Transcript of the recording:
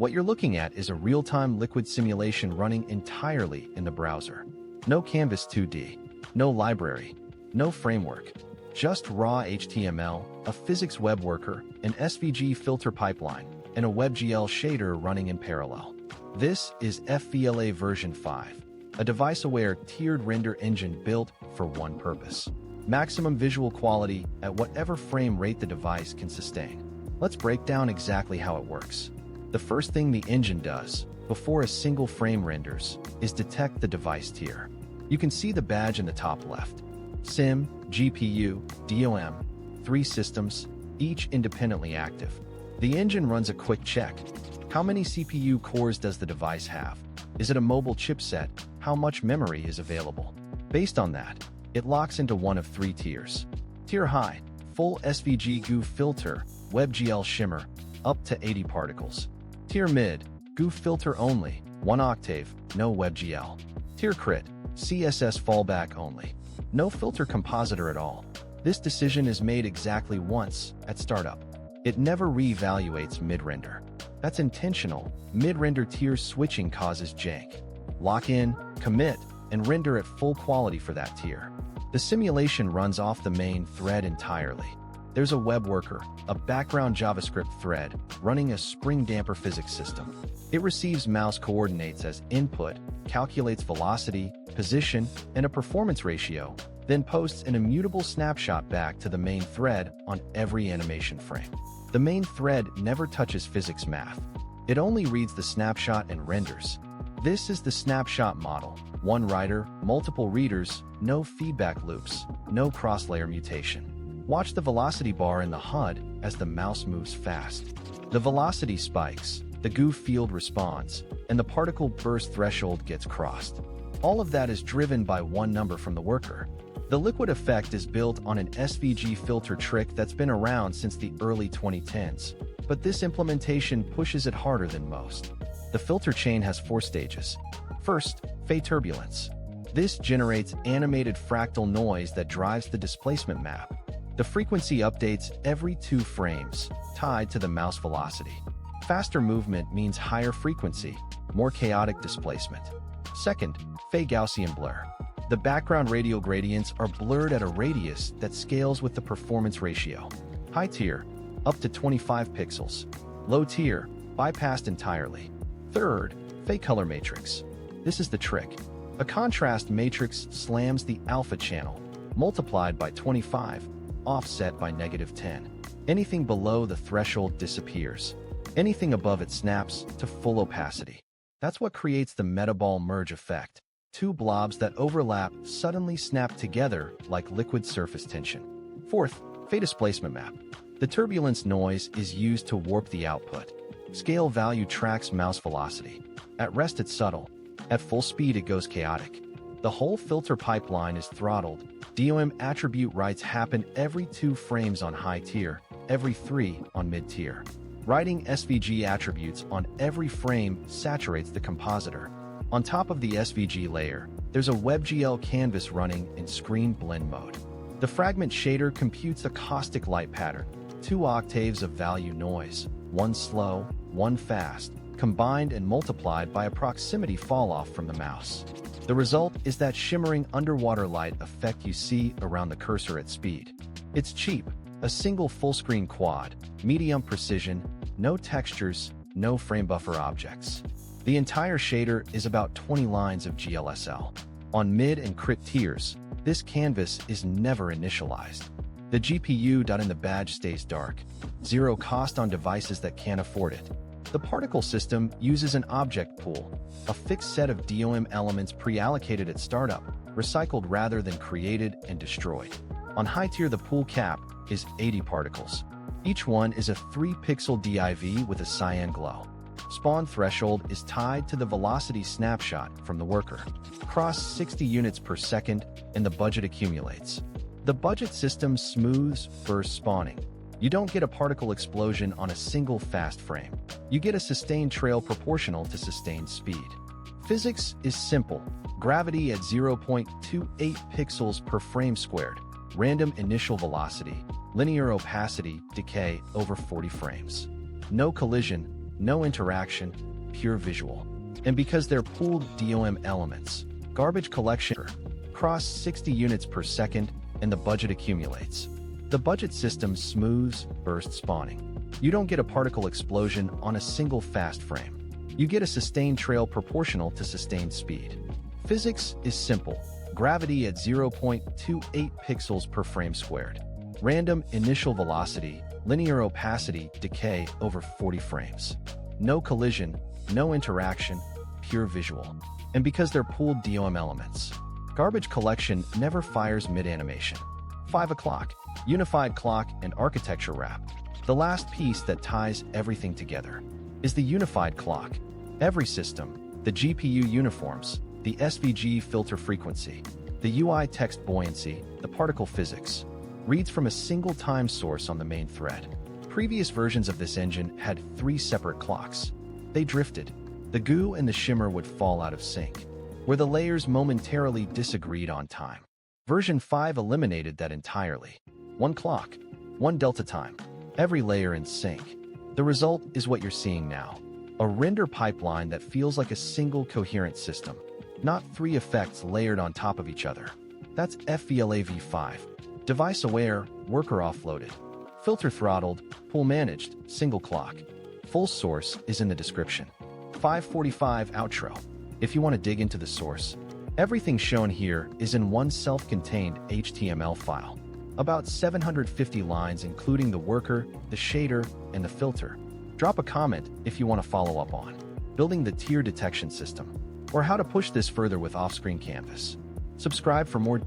What you're looking at is a real-time liquid simulation running entirely in the browser. No Canvas 2D, no library, no framework, just raw HTML, a physics web worker, an SVG filter pipeline, and a WebGL shader running in parallel. This is FVLA version 5, a device-aware tiered render engine built for one purpose: maximum visual quality at whatever frame rate the device can sustain. Let's break down exactly how it works. The first thing the engine does, before a single frame renders, is detect the device tier. You can see the badge in the top left. SIM, GPU, DOM, 3 systems, each independently active. The engine runs a quick check. How many CPU cores does the device have? Is it a mobile chipset? How much memory is available? Based on that, it locks into one of 3 tiers. Tier high, full SVG GU filter, WebGL shimmer, up to 80 particles. Tier mid, GU filter only, 1 octave, no WebGL. Tier crit, CSS fallback only, no filter compositor at all. This decision is made exactly once at startup. It never re-evaluates mid-render. That's intentional. Mid-render tier switching causes jank. Lock in, commit, and render at full quality for that tier. The simulation runs off the main thread entirely. There's a web worker, a background JavaScript thread, running a spring damper physics system. It receives mouse coordinates as input, calculates velocity, position, and a performance ratio, then posts an immutable snapshot back to the main thread on every animation frame. The main thread never touches physics math. It only reads the snapshot and renders. This is the snapshot model. One writer, multiple readers, no feedback loops, no cross-layer mutation. Watch the velocity bar in the HUD as the mouse moves fast. The velocity spikes, the GU field responds, and the particle burst threshold gets crossed. All of that is driven by one number from the worker. The liquid effect is built on an SVG filter trick that's been around since the early 2010s, but this implementation pushes it harder than most. The filter chain has 4 stages. First, phase turbulence. This generates animated fractal noise that drives the displacement map. The frequency updates every 2 frames, tied to the mouse velocity. Faster movement means higher frequency, more chaotic displacement. Second, phase Gaussian blur. The background radial gradients are blurred at a radius that scales with the performance ratio. High tier, up to 25 pixels. Low tier, bypassed entirely. Third, phase color matrix. This is the trick. A contrast matrix slams the alpha channel, multiplied by 25, offset by -10. Anything below the threshold disappears. Anything above it snaps to full opacity. That's what creates the metaball merge effect. 2 blobs that overlap suddenly snap together like liquid surface tension. Fourth, phase displacement map. The turbulence noise is used to warp the output. Scale value tracks mouse velocity. At rest it's subtle. At full speed it goes chaotic. The whole filter pipeline is throttled. DOM attribute writes happen every 2 frames on high tier, every 3 on mid tier. Writing SVG attributes on every frame saturates the compositor. On top of the SVG layer, there's a WebGL canvas running in screen blend mode. The fragment shader computes a caustic light pattern, 2 octaves of value noise, 1 slow, 1 fast, combined and multiplied by a proximity falloff from the mouse. The result is that shimmering underwater light effect you see around the cursor at speed. It's cheap, a single full-screen quad, medium precision, no textures, no frame buffer objects. The entire shader is about 20 lines of GLSL. On mid and crit tiers, this canvas is never initialized. The GPU in the badge stays dark, 0 cost on devices that can't afford it. The particle system uses an object pool, a fixed set of DOM elements pre-allocated at startup, recycled rather than created and destroyed. On high tier, the pool cap is 80 particles. Each one is a 3-pixel div with a cyan glow. Spawn threshold is tied to the velocity snapshot from the worker. Cross 60 units per second, and the budget accumulates. The budget system smooths burst spawning. You don't get a particle explosion on a single fast frame. You get a sustained trail proportional to sustained speed. Physics is simple. Gravity at 0.28 pixels per frame squared. Random initial velocity. Linear opacity decay over 40 frames. No collision, no interaction, pure visual. And because they're pooled DOM elements, garbage collection cross 60 units per second, and the budget accumulates. The budget system smooths burst spawning. You don't get a particle explosion on a single fast frame. You get a sustained trail proportional to sustained speed. Physics is simple. Gravity at 0.28 pixels per frame squared. Random initial velocity, linear opacity, decay over 40 frames. No collision, no interaction, pure visual. And because they're pooled DOM elements, garbage collection never fires mid-animation. 5 o'clock, unified clock and architecture wrap. The last piece that ties everything together is the unified clock. Every system, the GPU uniforms, the SVG filter frequency, the UI text buoyancy, the particle physics, reads from a single time source on the main thread. Previous versions of this engine had 3 separate clocks. They drifted. The goo and the shimmer would fall out of sync, where the layers momentarily disagreed on time. Version 5 eliminated that entirely. 1 clock, 1 delta time, every layer in sync. The result is what you're seeing now. A render pipeline that feels like a single coherent system, not 3 effects layered on top of each other. That's FVLA v5. Device aware, worker offloaded. Filter throttled, pool managed, single clock. Full source is in the description. 5:45 outro. If you want to dig into the source, everything shown here is in one self-contained HTML file. About 750 lines including the worker, the shader, and the filter. Drop a comment if you want to follow up on building the tier detection system, or how to push this further with off-screen canvas. Subscribe for more